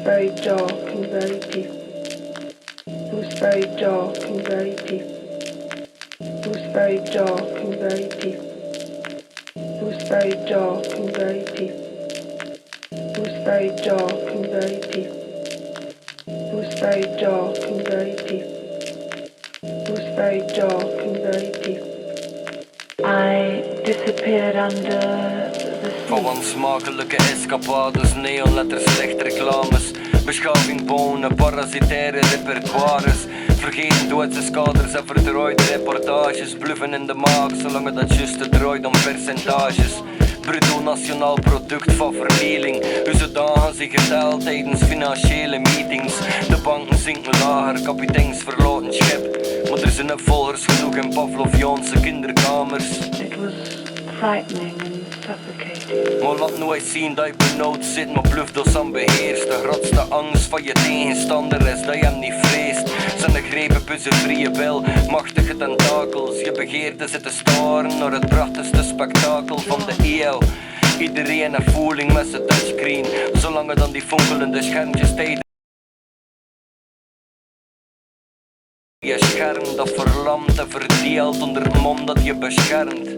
very dark and very deep. It was very dark and very deep. It was very dark and very deep. It was very dark and very deep. It was very dark and very deep. It was very dark and very deep. It was very dark and very deep. I disappeared under the sea. Van onsmakelijke escapades, neonletters, lichtreclames, beschaving bonen, parasitaire repertoires, vergeten doodse skaders en verdraaide reportages, bluffen in de maag zolang het dat juiste draait om percentages. Bruto nationaal product van verdeling. Onze dagen zijn geteld tijdens financiële meetings. De banken zinken lager, kapiteins verlaten schip. Maar er zijn volgers genoeg in Pavloviaanse kinderkamers. It was frightening and suffocating. Maar laat nooit zien dat je benauwd zit, maar bluff dus aan beheerst. De grootste angst van je tegenstander is dat je hem niet vreest. Zijn de grepen pussen vrije wil, machtige tentakels. Je begeerte zit te staren naar het prachtigste spektakel van de eeuw. Iedereen een voeling met zijn touchscreen, zolang het dan die fonkelende schermpjes tijd. Je scherm dat verlamt en verdeelt onder het mom dat je beschermt.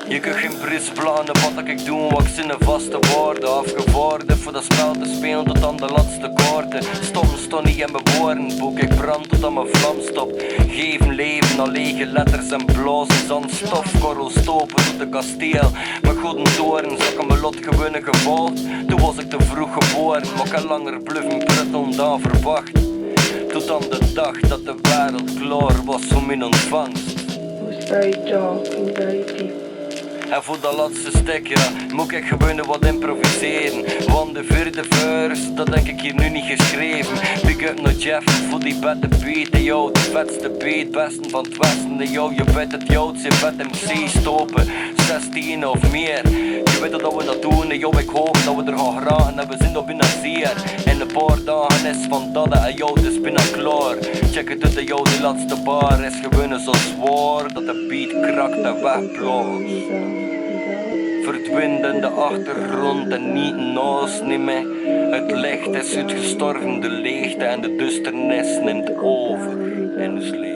Je kunt geen bris plannen wat ik doe, wat ik zinnen vaste woorden. Afgevorderd voor dat spel te spelen tot aan de laatste koorden. Stom stond niet in mijn woorden, boek ik brand tot aan mijn vlam stopt. Geven leven al lege letters en blazen zand stof. Korrel stopen tot de kasteel, met goden toren zag ik mijn lot gewonnen gevolgd. Toen was ik te vroeg geboren, maar ik had langer bluffen pruttelen dan verwacht. Tot aan de dag dat de wereld klaar was voor mijn ontvangst. Very dark and very deep. En voor dat laatste stuk, ja, moet ik gewoon wat improviseren. Want de vierde verse, dat denk ik hier nu niet geschreven. Big up naar Jeff voor die bette beat. En yo, de vetste beat, besten van het westen. En yo, je weet het, yo, het zijn vet MC stoppen. 16 of meer, je weet dat we dat doen. En yo, ik hoop dat we er gaan geraken. En we zijn op binnen zeer. In een paar dagen is van dat en yo, het is binnen klaar. Check het uit, en yo, de laatste bar is gewoon zo zwaar dat de beat krakt en wegblaast. Verdwijnt in de achtergrond en niet naast me. Het licht is uitgestorven, de leegte en de duisternis neemt over in ons leven.